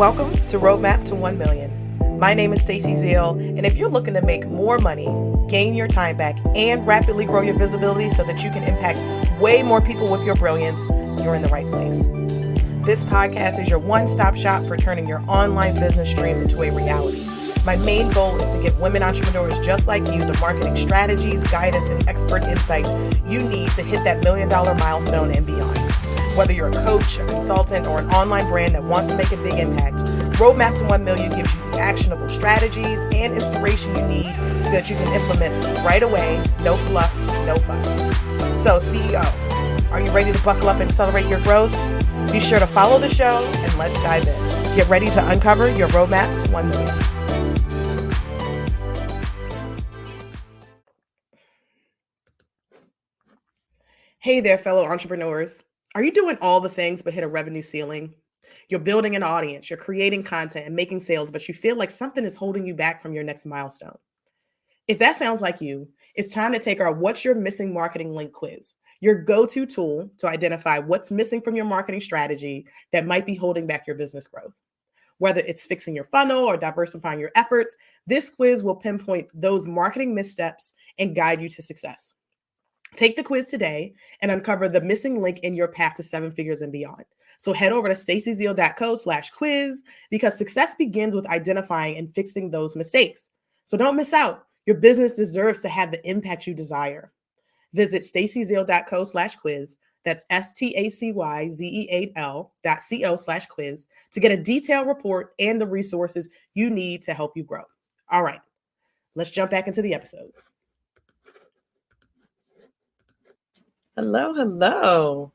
Welcome to Roadmap to 1 Million. My name is Stacey Zeal, and if you're looking to make more money, gain your time back, and rapidly grow your visibility so that you can impact way more people with your brilliance, you're in the right place. This podcast is your one-stop shop for turning your online business dreams into a reality. My main goal is to give women entrepreneurs just like you the marketing strategies, guidance, and expert insights you need to hit that $1 million milestone and beyond. Whether you're a coach, a consultant, or an online brand that wants to make a big impact, Roadmap to 1 Million gives you the actionable strategies and inspiration you need so that you can implement right away, no fluff, no fuss. So CEO, are you ready to buckle up and accelerate your growth? Be sure to follow the show and let's dive in. Get ready to uncover your Roadmap to 1 Million. Hey there, fellow entrepreneurs. Are you doing all the things but hit a revenue ceiling? You're building an audience, you're creating content and making sales, but you feel like something is holding you back from your next milestone. If that sounds like you, it's time to take our What's Your Missing Marketing Link quiz, your go-to tool to identify what's missing from your marketing strategy that might be holding back your business growth. Whether it's fixing your funnel or diversifying your efforts, this quiz will pinpoint those marketing missteps and guide you to success. Take the quiz today and uncover the missing link in your path to 7 figures and beyond. So head over to staceyzeal.co/quiz because success begins with identifying and fixing those mistakes. So don't miss out. Your business deserves to have the impact you desire. Visit staceyzeal.co/quiz. That's STACYZEAL.co/quiz to get a detailed report and the resources you need to help you grow. All right, let's jump back into the episode. Hello.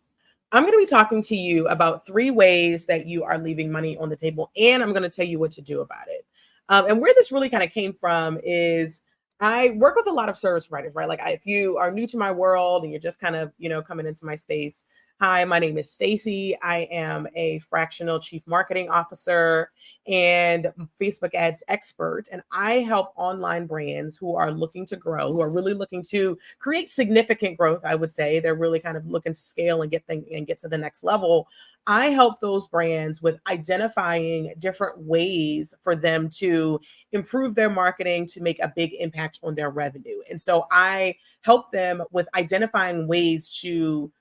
I'm going to be talking to you about 3 ways that you are leaving money on the table, and I'm going to tell you what to do about it. And where this really kind of came from is I work with a lot of service providers, right? Like if you are new to my world and you're just kind of, coming into my space. Hi, my name is Stacey. I am a fractional chief marketing officer and Facebook ads expert. And I help online brands who are looking to grow, who are really looking to create significant growth. I would say they're really kind of looking to scale and get to the next level. I help those brands with identifying different ways for them to improve their marketing to make a big impact on their revenue. And so I help them with identifying ways to,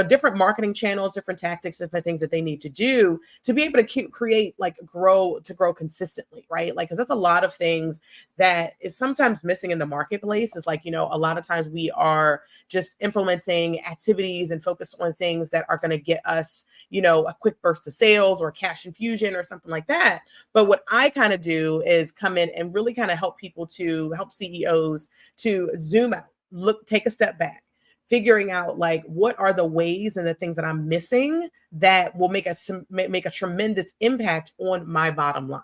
different marketing channels, different tactics, different things that they need to do to be able to create, grow consistently, right? Because that's a lot of things that is sometimes missing in the marketplace. Is a lot of times we are just implementing activities and focused on things that are going to get us, a quick burst of sales or cash infusion or something like that. But what I kind of do is come in and really kind of help CEOs to zoom out, take a step back, figuring out what are the ways and the things that I'm missing that will make a tremendous impact on my bottom line.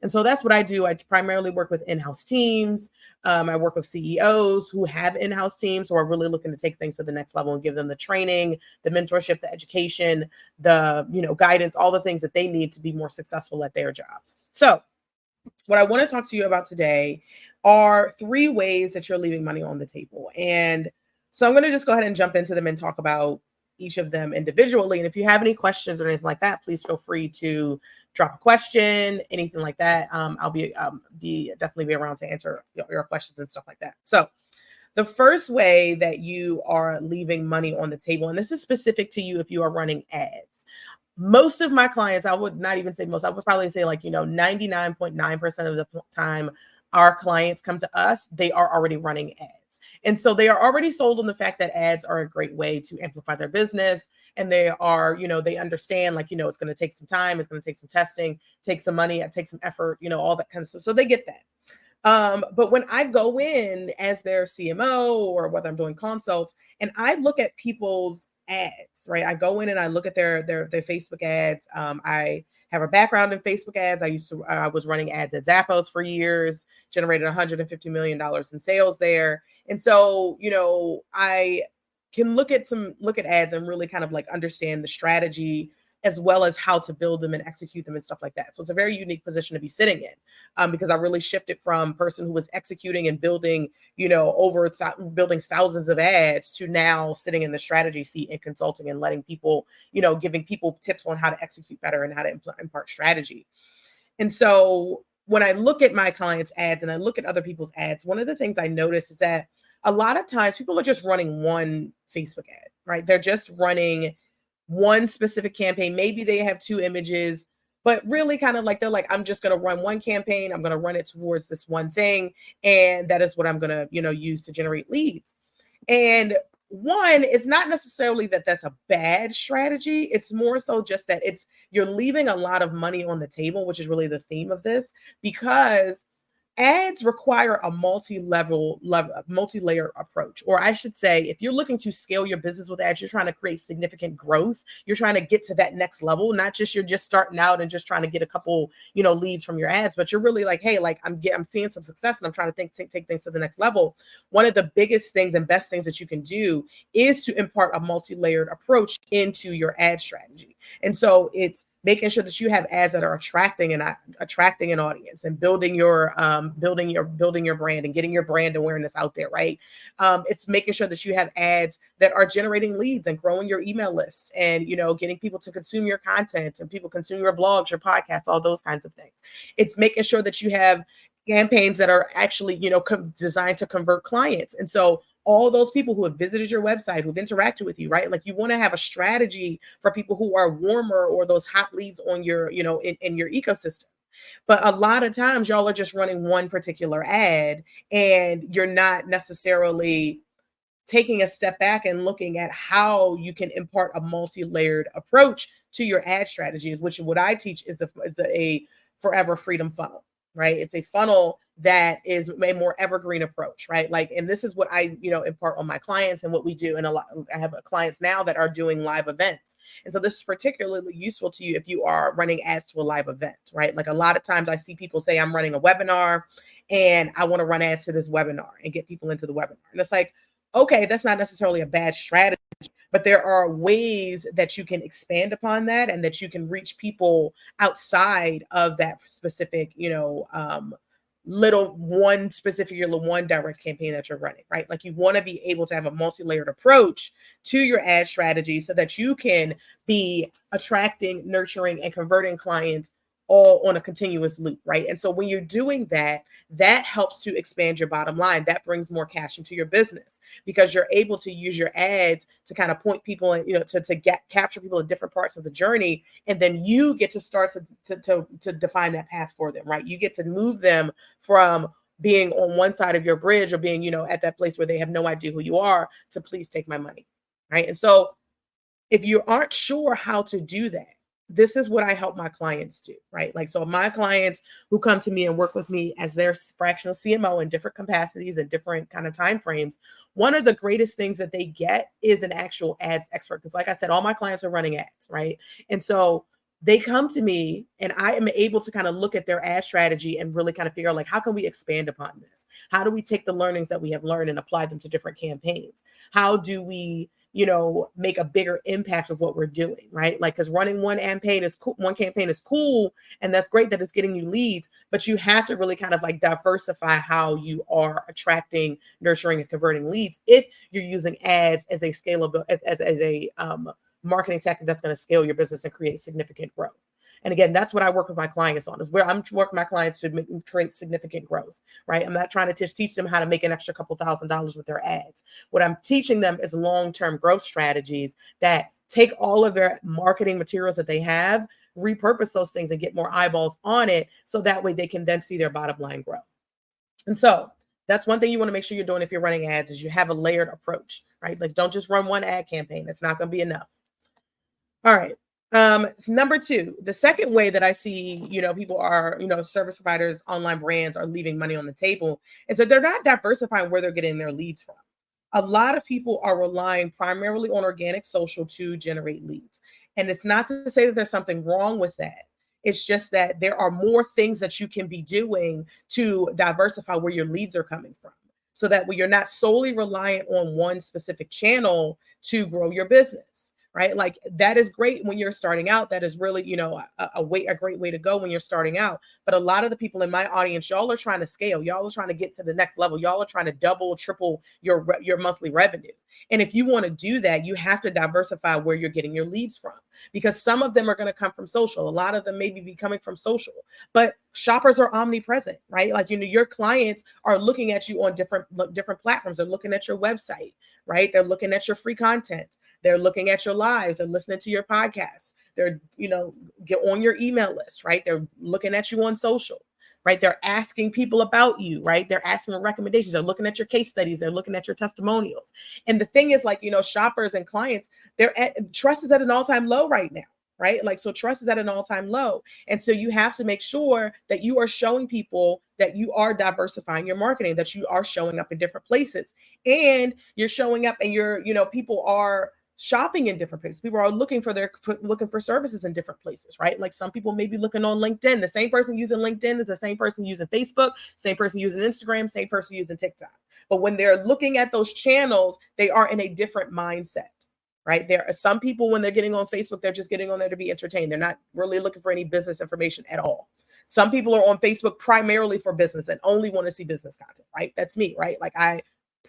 And so that's what I do. I primarily work with in-house teams. I work with CEOs who have in-house teams who are really looking to take things to the next level and give them the training, the mentorship, the education, the guidance, all the things that they need to be more successful at their jobs. So what I want to talk to you about today are 3 ways that you're leaving money on the table. And so I'm going to just go ahead and jump into them and talk about each of them individually. And if you have any questions or anything like that, please feel free to drop a question, anything like that. I'll definitely be around to answer your questions and stuff like that. So the first way that you are leaving money on the table, and this is specific to you if you are running ads. Most of my clients, I would not even say most, I would probably say 99.9% of the time our clients come to us, they are already running ads. And so they are already sold on the fact that ads are a great way to amplify their business. And they are, they understand it's going to take some time. It's going to take some testing, take some money, take some effort, all that kind of stuff. So they get that. But when I go in as their CMO or whether I'm doing consults and I look at people's ads, right? I go in and I look at their Facebook ads. I have a background in Facebook ads. I was running ads at Zappos for years, generated $150 million in sales there. And so, I can look at ads and really kind of understand the strategy as well as how to build them and execute them and stuff like that. So it's a very unique position to be sitting in, because I really shifted from person who was executing and building, building thousands of ads to now sitting in the strategy seat and consulting and letting people, giving people tips on how to execute better and how to impart strategy. And so when I look at my clients' ads and I look at other people's ads, one of the things I notice is that a lot of times people are just running one Facebook ad, right? They're just running one specific campaign. Maybe they have two images, but really kind of like they're like, I'm just going to run one campaign. I'm going to run it towards this one thing. And that is what I'm going to, use to generate leads. And one, it's not necessarily that that's a bad strategy. It's more so just that you're leaving a lot of money on the table, which is really the theme of this, because ads require a multi-layer approach. Or I should say, if you're looking to scale your business with ads, you're trying to create significant growth. You're trying to get to that next level, not just you're just starting out and just trying to get a couple, leads from your ads, but you're really like, hey, like I'm seeing some success and I'm trying to take things to the next level. One of the biggest things and best things that you can do is to impart a multi-layered approach into your ad strategy. And so it's making sure that you have ads that are attracting an audience and building your brand and getting your brand awareness out there, right? It's making sure that you have ads that are generating leads and growing your email lists and, getting people to consume your content and people consume your blogs, your podcasts, all those kinds of things. It's making sure that you have campaigns that are actually, designed to convert clients. And so all those people who have visited your website, who've interacted with you, right? Like you want to have a strategy for people who are warmer or those hot leads on your, in your ecosystem. But a lot of times y'all are just running one particular ad and you're not necessarily taking a step back and looking at how you can impart a multi-layered approach to your ad strategies, which what I teach is a forever freedom funnel, right? It's a funnel that is a more evergreen approach, right? Like, and this is what I, impart on my clients and what we do. And I have clients now that are doing live events. And so this is particularly useful to you if you are running ads to a live event, right? Like a lot of times I see people say, I'm running a webinar and I want to run ads to this webinar and get people into the webinar. And it's like, okay, that's not necessarily a bad strategy, but there are ways that you can expand upon that and that you can reach people outside of that specific, one direct campaign that you're running, right? Like you want to be able to have a multi-layered approach to your ad strategy so that you can be attracting, nurturing, and converting clients all on a continuous loop, right? And so when you're doing that, that helps to expand your bottom line. That brings more cash into your business because you're able to use your ads to kind of point people and, to capture people at different parts of the journey. And then you get to start to define that path for them, right? You get to move them from being on one side of your bridge or being, at that place where they have no idea who you are to please take my money, right? And so if you aren't sure how to do that, this is what I help my clients do, right? Like, so my clients who come to me and work with me as their fractional CMO in different capacities and different kind of timeframes, one of the greatest things that they get is an actual ads expert. Because like I said, all my clients are running ads, right? And so they come to me and I am able to kind of look at their ad strategy and really kind of figure out like, how can we expand upon this? How do we take the learnings that we have learned and apply them to different campaigns? How do we make a bigger impact of what we're doing, right? Like, because running one campaign is cool, and that's great that it's getting you leads, but you have to really kind of like diversify how you are attracting, nurturing, and converting leads if you're using ads as a scalable, as a marketing tactic that's going to scale your business and create significant growth. And again, that's what I work with my clients on, is where I'm working with my clients to create significant growth, right? I'm not trying to just teach them how to make an extra couple $1,000s with their ads. What I'm teaching them is long-term growth strategies that take all of their marketing materials that they have, repurpose those things and get more eyeballs on it. So that way they can then see their bottom line grow. And so that's one thing you want to make sure you're doing if you're running ads is you have a layered approach, right? Like don't just run one ad campaign. It's not going to be enough. All right. Number two, the second way that I see, people are, service providers, online brands are leaving money on the table is that they're not diversifying where they're getting their leads from. A lot of people are relying primarily on organic social to generate leads. And it's not to say that there's something wrong with that. It's just that there are more things that you can be doing to diversify where your leads are coming from. So that you're not solely reliant on one specific channel to grow your business. right? Like that is great when you're starting out. That is really, a great way to go when you're starting out. But a lot of the people in my audience, y'all are trying to scale. Y'all are trying to get to the next level. Y'all are trying to double, triple your monthly revenue. And if you want to do that, you have to diversify where you're getting your leads from, because some of them are going to come from social. A lot of them maybe be coming from social, but shoppers are omnipresent, right? Like, your clients are looking at you on different platforms. They're looking at your website, right? They're looking at your free content. They're looking at your lives. They're listening to your podcasts. They're, get on your email list, right? They're looking at you on social, right? They're asking people about you, right? They're asking for recommendations. They're looking at your case studies. They're looking at your testimonials. And the thing is, like, shoppers and clients, trust is at an all-time low right now, right? Like, so trust is at an all-time low. And so you have to make sure that you are showing people that you are diversifying your marketing, that you are showing up in different places, and you're showing up and people are shopping in different places. People are looking for services in different places, right? Like some people may be looking on LinkedIn. The same person using LinkedIn is the same person using Facebook, same person using Instagram, same person using TikTok. But when they're looking at those channels, they are in a different mindset, right? There are some people, when they're getting on Facebook, they're just getting on there to be entertained. They're not really looking for any business information at all. Some people are on Facebook primarily for business and only want to see business content, right? That's me, right? Like I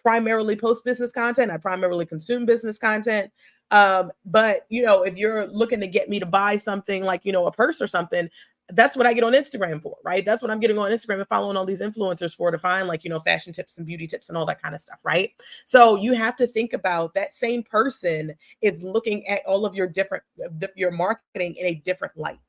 primarily post business content. I primarily consume business content. But if you're looking to get me to buy something like, a purse or something, that's what I get on Instagram for, right? That's what I'm getting on Instagram and following all these influencers for, to find like, fashion tips and beauty tips and all that kind of stuff, right? So you have to think about that same person is looking at all of your marketing in a different light.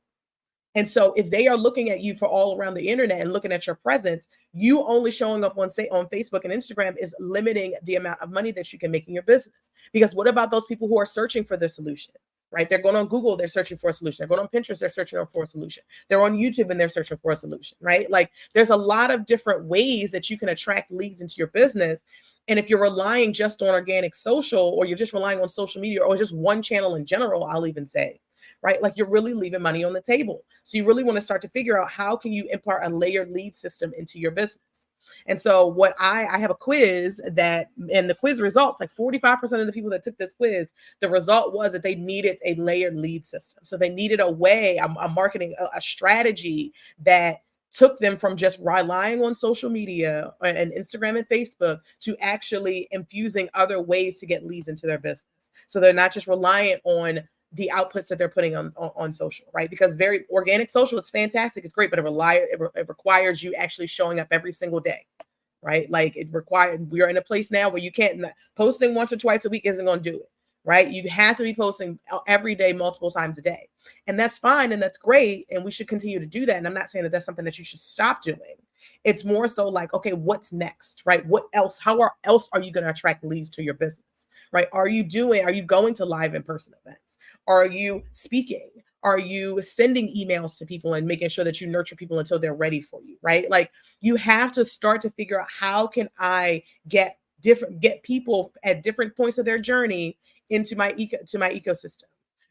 And so if they are looking at you for all around the internet and looking at your presence, you only showing up on Facebook and Instagram is limiting the amount of money that you can make in your business. Because what about those people who are searching for the solution, right? They're going on Google, they're searching for a solution. They're going on Pinterest, they're searching for a solution. They're on YouTube and they're searching for a solution, right? Like there's a lot of different ways that you can attract leads into your business. And if you're relying just on organic social, or you're just relying on social media, or just one channel in general, I'll even say, right? Like you're really leaving money on the table. So you really want to start to figure out, how can you impart a layered lead system into your business? And so what I have a quiz and the quiz results, like 45% of the people that took this quiz, the result was that they needed a layered lead system. So they needed a marketing, a strategy that took them from just relying on social media and Instagram and Facebook to actually infusing other ways to get leads into their business. So they're not just reliant on the outputs that they're putting on social, right? Because very organic social is fantastic. It's great, but it requires you actually showing up every single day, right? Like we're in a place now where you can't, posting once or twice a week isn't going to do it, right? You have to be posting every day, multiple times a day. And that's fine. And that's great. And we should continue to do that. And I'm not saying that that's something that you should stop doing. It's more so like, okay, what's next, right? What else? Else are you going to attract leads to your business, right? Are you going to live in-person events? Are you speaking? Are you sending emails to people and making sure that you nurture people until they're ready for you, right? Like you have to start to figure out, how can I get people at different points of their journey into my ecosystem,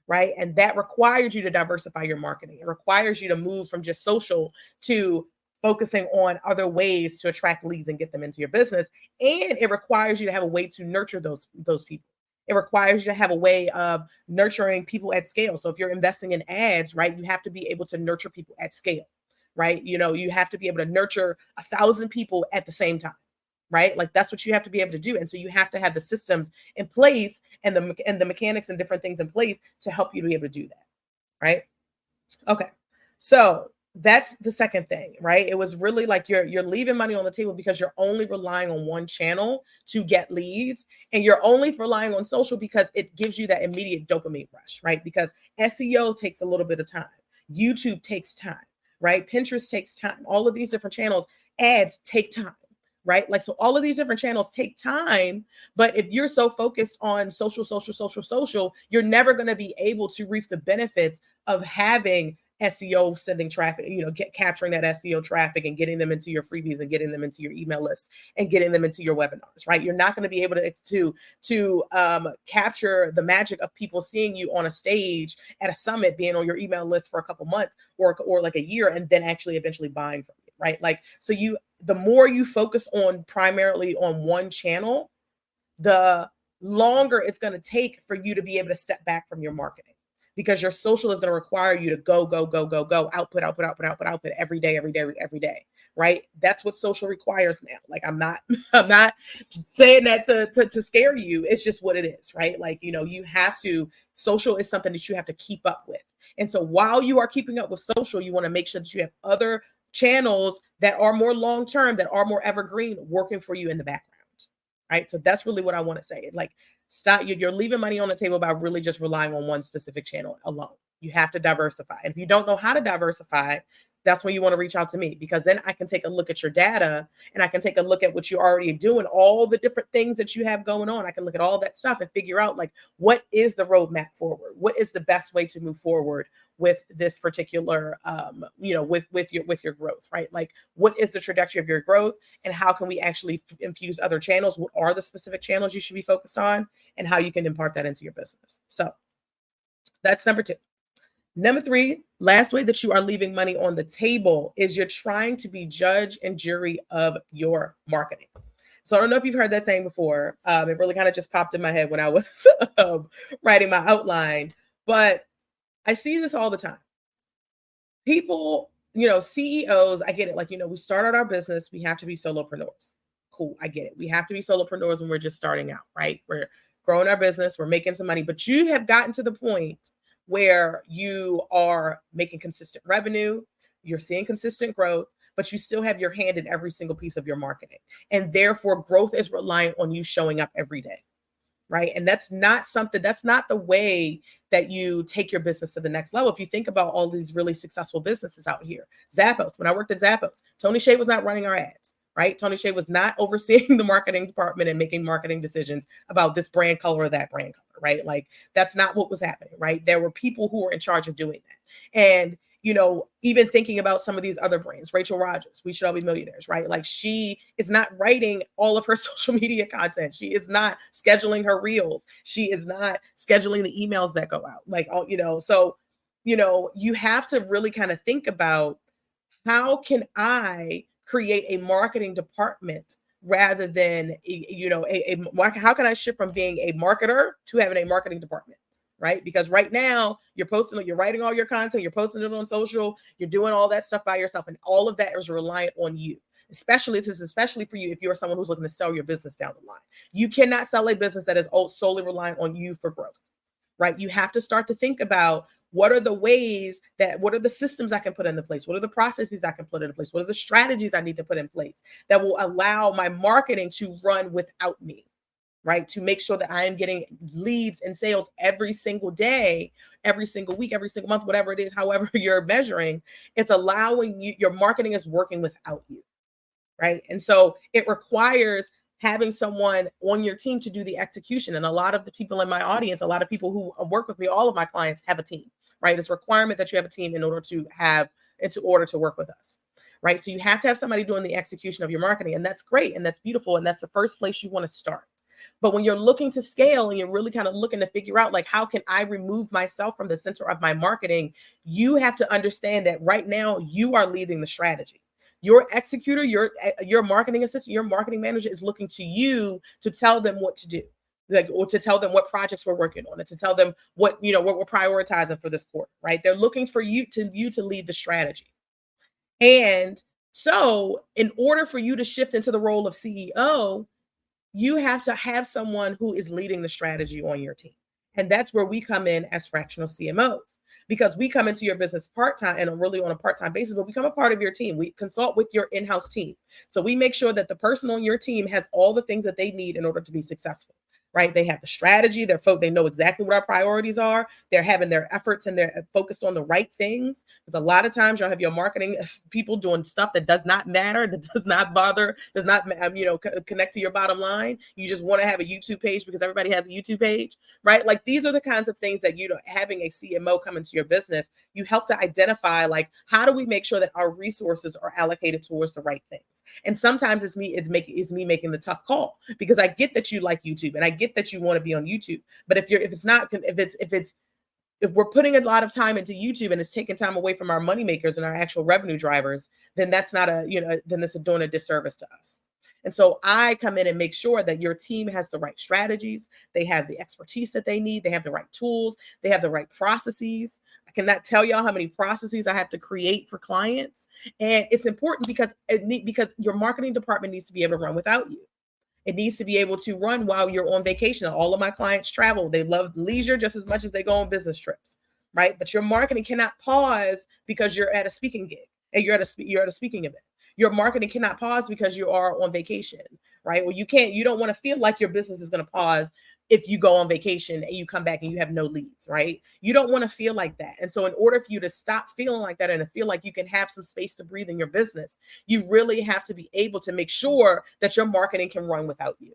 right? And that requires you to diversify your marketing. It requires you to move from just social to focusing on other ways to attract leads and get them into your business. And it requires you to have a way to nurture those people. It requires you to have a way of nurturing people at scale. So if you're investing in ads, right, you have to be able to nurture people at scale, right? You have to be able to nurture 1,000 people at the same time, right? Like that's what you have to be able to do. And so you have to have the systems in place and the mechanics and different things in place to help you to be able to do that, right? Okay. So that's the second thing, right? It was really like you're leaving money on the table because you're only relying on one channel to get leads, and you're only relying on social because it gives you that immediate dopamine rush, right? Because SEO takes a little bit of time. YouTube takes time, right? Pinterest takes time. All of these different channels, ads take time, right? Like, so all of these different channels take time, but if you're so focused on social, you're never going to be able to reap the benefits of having SEO sending traffic, capturing that SEO traffic and getting them into your freebies and getting them into your email list and getting them into your webinars, right? You're not going to be able to capture the magic of people seeing you on a stage at a summit, being on your email list for a couple months or like a year, and then actually eventually buying from you, right? Like, so the more you focus on primarily on one channel, the longer it's going to take for you to be able to step back from your marketing, because your social is going to require you to go, go, go, go, go, output, output, output, output, output every day, every day, every day, right? That's what social requires now. Like, I'm not, I'm not saying that to scare you. It's just what it is, right? Like, you have to, social is something that you have to keep up with. And so while you are keeping up with social, you want to make sure that you have other channels that are more long-term, that are more evergreen, working for you in the background, right? So that's really what I want to say. Like, stop, you're leaving money on the table by really just relying on one specific channel alone. You have to diversify. And if you don't know how to diversify, that's when you want to reach out to me, because then I can take a look at your data, and I can take a look at what you're already doing, all the different things that you have going on. I can look at all that stuff and figure out, like, what is the roadmap forward? What is the best way to move forward with this particular, with your growth, right? Like, what is the trajectory of your growth, and how can we actually infuse other channels? What are the specific channels you should be focused on, and how you can impart that into your business? So that's number 2. Number 3, last way that you are leaving money on the table is you're trying to be judge and jury of your marketing. So I don't know if you've heard that saying before. It really kind of just popped in my head when I was writing my outline, but I see this all the time. People, CEOs, I get it. Like, we start out our business, we have to be solopreneurs. Cool, I get it. We have to be solopreneurs when we're just starting out, right? We're growing our business, we're making some money, but you have gotten to the point where you are making consistent revenue, you're seeing consistent growth, but you still have your hand in every single piece of your marketing. And therefore, growth is reliant on you showing up every day, right? And that's not the way that you take your business to the next level. If you think about all these really successful businesses out here, Zappos, when I worked at Zappos, Tony Hsieh was not running our ads, right? Tony Hsieh was not overseeing the marketing department and making marketing decisions about this brand color or that brand color, right? Like, that's not what was happening, right? There were people who were in charge of doing that. And, even thinking about some of these other brands, Rachel Rogers, We Should All Be Millionaires, right? Like, she is not writing all of her social media content. She is not scheduling her reels. She is not scheduling the emails that go out. Like, so, you have to really kind of think about, how can I create a marketing department rather than, how can I shift from being a marketer to having a marketing department, right? Because right now you're writing all your content, you're posting it on social, you're doing all that stuff by yourself. And all of that is reliant on you. Especially for you, if you're someone who's looking to sell your business down the line. You cannot sell a business that is solely reliant on you for growth, right? You have to start to think about, what are the systems I can put into place? What are the processes I can put into place? What are the strategies I need to put in place that will allow my marketing to run without me, right? To make sure that I am getting leads and sales every single day, every single week, every single month, whatever it is, however you're measuring, it's allowing you, your marketing is working without you, right? And so it requires having someone on your team to do the execution. And a lot of the people in my audience, a lot of people who work with me, all of my clients have a team, right? It's a requirement that you have a team in order to work with us, right? So you have to have somebody doing the execution of your marketing, and that's great. And that's beautiful. And that's the first place you want to start. But when you're looking to scale and you're really kind of looking to figure out, like, how can I remove myself from the center of my marketing? You have to understand that right now you are leading the strategy. Your executor, your marketing assistant, your marketing manager is looking to you to tell them what to do, like, or to tell them what projects we're working on, and to tell them what we're prioritizing for this quarter, right? They're looking for you to lead the strategy. And so, in order for you to shift into the role of CEO, you have to have someone who is leading the strategy on your team. And that's where we come in as fractional CMOs, because we come into your business part-time and really on a part-time basis, but become a part of your team. We consult with your in-house team. So we make sure that the person on your team has all the things that they need in order to be successful, right? They have the strategy, they know exactly what our priorities are. They're having their efforts and they're focused on the right things. Because a lot of times you'll have your marketing people doing stuff that does not matter, that does not bother, does not, connect to your bottom line. You just want to have a YouTube page because everybody has a YouTube page, right? Like, these are the kinds of things that, having a CMO come into your business, you help to identify, like, how do we make sure that our resources are allocated towards the right things? And sometimes it's me making the tough call, because I get that you like YouTube and I get that you want to be on YouTube. But if we're putting a lot of time into YouTube and it's taking time away from our money makers and our actual revenue drivers, then that's not then that's doing a disservice to us. And so I come in and make sure that your team has the right strategies, they have the expertise that they need, they have the right tools, they have the right processes. I cannot tell y'all how many processes I have to create for clients. And it's important because your marketing department needs to be able to run without you. It needs to be able to run while you're on vacation. All of my clients travel. They love leisure just as much as they go on business trips, right? But your marketing cannot pause because you're at a speaking gig and you're at a speaking event. Your marketing cannot pause because you are on vacation, right? Well, you don't want to feel like your business is going to pause if you go on vacation and you come back and you have no leads, right? You don't want to feel like that. And so in order for you to stop feeling like that and to feel like you can have some space to breathe in your business, you really have to be able to make sure that your marketing can run without you.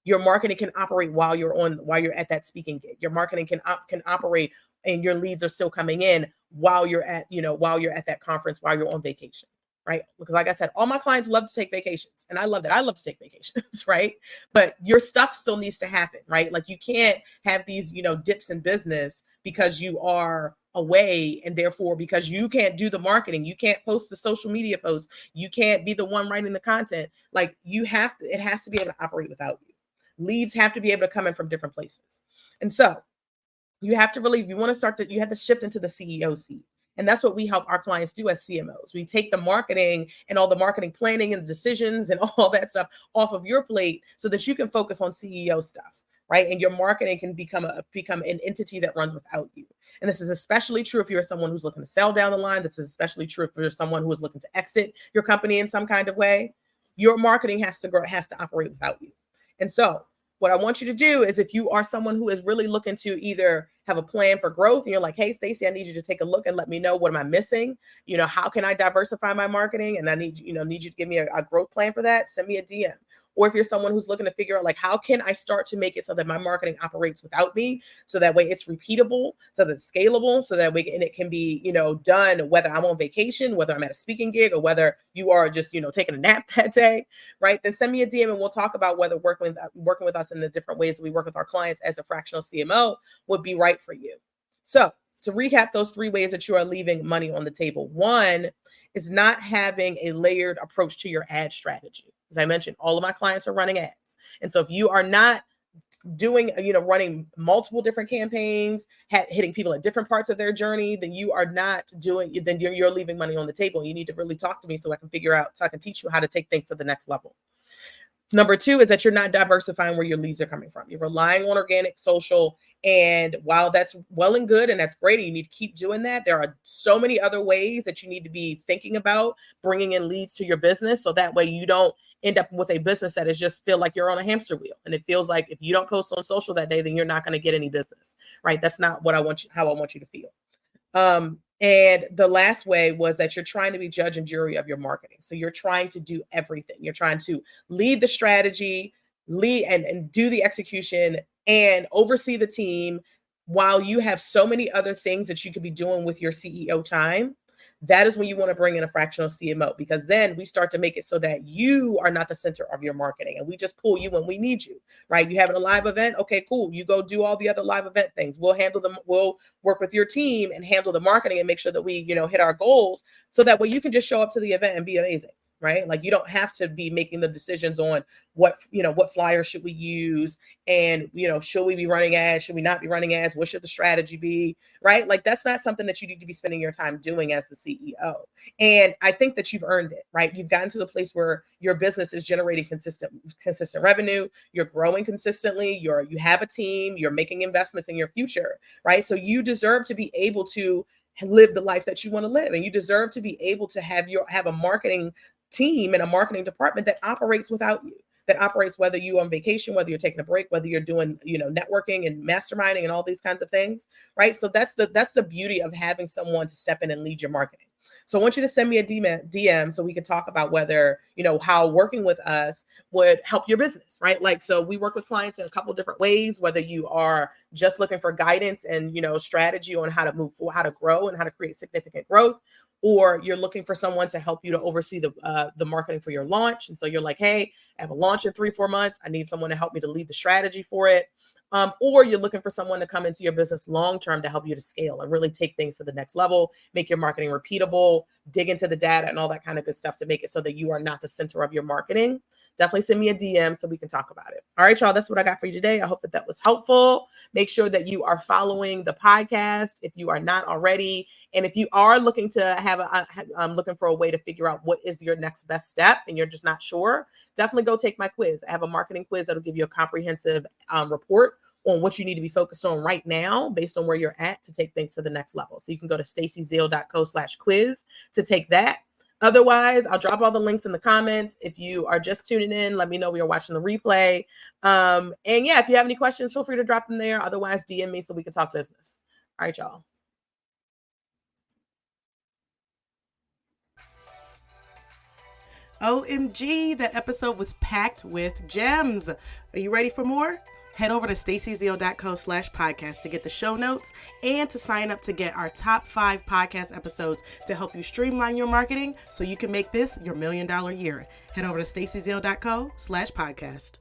Your marketing can operate while you're at that speaking gig. Your marketing can operate and your leads are still coming in while you're at that conference, while you're on vacation, right? Because like I said, all my clients love to take vacations and I love that. I love to take vacations, right? But your stuff still needs to happen, right? Like you can't have these, dips in business because you are away and therefore because you can't do the marketing, you can't post the social media posts, you can't be the one writing the content. Like it has to be able to operate without you. Leads have to be able to come in from different places. And so you have to really, if you want to you have to shift into the CEO seat. And that's what we help our clients do as CMOs. We take the marketing and all the marketing planning and decisions and all that stuff off of your plate so that you can focus on CEO stuff, right? And your marketing can become an entity that runs without you. And this is especially true if you're someone who's looking to sell down the line. This is especially true if you're someone who is looking to exit your company in some kind of way. Your marketing has to operate without you. And so what I want you to do is if you are someone who is really looking to either have a plan for growth and you're like, hey, Stacey, I need you to take a look and let me know what am I missing? How can I diversify my marketing? And I need you to give me a growth plan for that. Send me a DM. Or if you're someone who's looking to figure out like, how can I start to make it so that my marketing operates without me? So that way it's repeatable, so that it's scalable, so that and it can be, done whether I'm on vacation, whether I'm at a speaking gig, or whether you are just, taking a nap that day, right? Then send me a DM and we'll talk about whether working with us in the different ways that we work with our clients as a fractional CMO would be right for you. So to recap those 3 ways that you are leaving money on the table. 1 is not having a layered approach to your ad strategy. As I mentioned, all of my clients are running ads. And so if you are not doing, running multiple different campaigns, hitting people at different parts of their journey, then you're leaving money on the table. You need to really talk to me so I can teach you how to take things to the next level. Number 2 is that you're not diversifying where your leads are coming from. You're relying on organic social. And while that's well and good, and that's great, and you need to keep doing that, there are so many other ways that you need to be thinking about bringing in leads to your business. So that way you don't end up with a business that is just feel like you're on a hamster wheel. And it feels like if you don't post on social that day, then you're not going to get any business, right? That's not how I want you to feel. And the last way was that you're trying to be judge and jury of your marketing. So you're trying to do everything. You're trying to lead the strategy, lead and do the execution and oversee the team while you have so many other things that you could be doing with your CEO time. That is when you want to bring in a fractional CMO, because then we start to make it so that you are not the center of your marketing and we just pull you when we need you, right? You having a live event. Okay, cool. You go do all the other live event things. We'll handle them. We'll work with your team and handle the marketing and make sure that we, hit our goals. So that way you can just show up to the event and be amazing, right? Like you don't have to be making the decisions on what flyer should we use and, should we be running ads? Should we not be running ads? What should the strategy be? Right? Like that's not something that you need to be spending your time doing as the CEO. And I think that you've earned it, right? You've gotten to the place where your business is generating consistent revenue. You're growing consistently. You have a team. You're making investments in your future, right? So you deserve to be able to live the life that you want to live, and you deserve to be able to have a marketing team and a marketing department that operates without you, that operates whether you're on vacation, whether you're taking a break, whether you're doing, networking and masterminding and all these kinds of things, right? So that's the beauty of having someone to step in and lead your marketing. So I want you to send me a DM so we can talk about whether, how working with us would help your business, right? Like, so we work with clients in a couple of different ways, whether you are just looking for guidance and, strategy on how to move forward, how to grow and how to create significant growth, or you're looking for someone to help you to oversee the marketing for your launch. And so you're like, hey, I have a launch in 3-4 months. I need someone to help me to lead the strategy for it. or you're looking for someone to come into your business long term to help you to scale and really take things to the next level, make your marketing repeatable, dig into the data and all that kind of good stuff to make it so that you are not the center of your marketing, definitely send me a DM so we can talk about it. All right, y'all, that's what I got for you today. I hope that was helpful. Make sure that you are following the podcast if you are not already. And if you are looking to have looking for a way to figure out what is your next best step and you're just not sure, definitely go take my quiz. I have a marketing quiz that'll give you a comprehensive report on what you need to be focused on right now based on where you're at to take things to the next level. So you can go to stacyzeal.co/quiz to take that. Otherwise, I'll drop all the links in the comments. If you are just tuning in, let me know we are watching the replay. And yeah, if you have any questions, feel free to drop them there. Otherwise, DM me so we can talk business. All right, y'all. OMG, that episode was packed with gems. Are you ready for more? Head over to stacyzeal.co/podcast to get the show notes and to sign up to get our top 5 podcast episodes to help you streamline your marketing so you can make this your $1 million year. Head over to stacyzeal.co/podcast.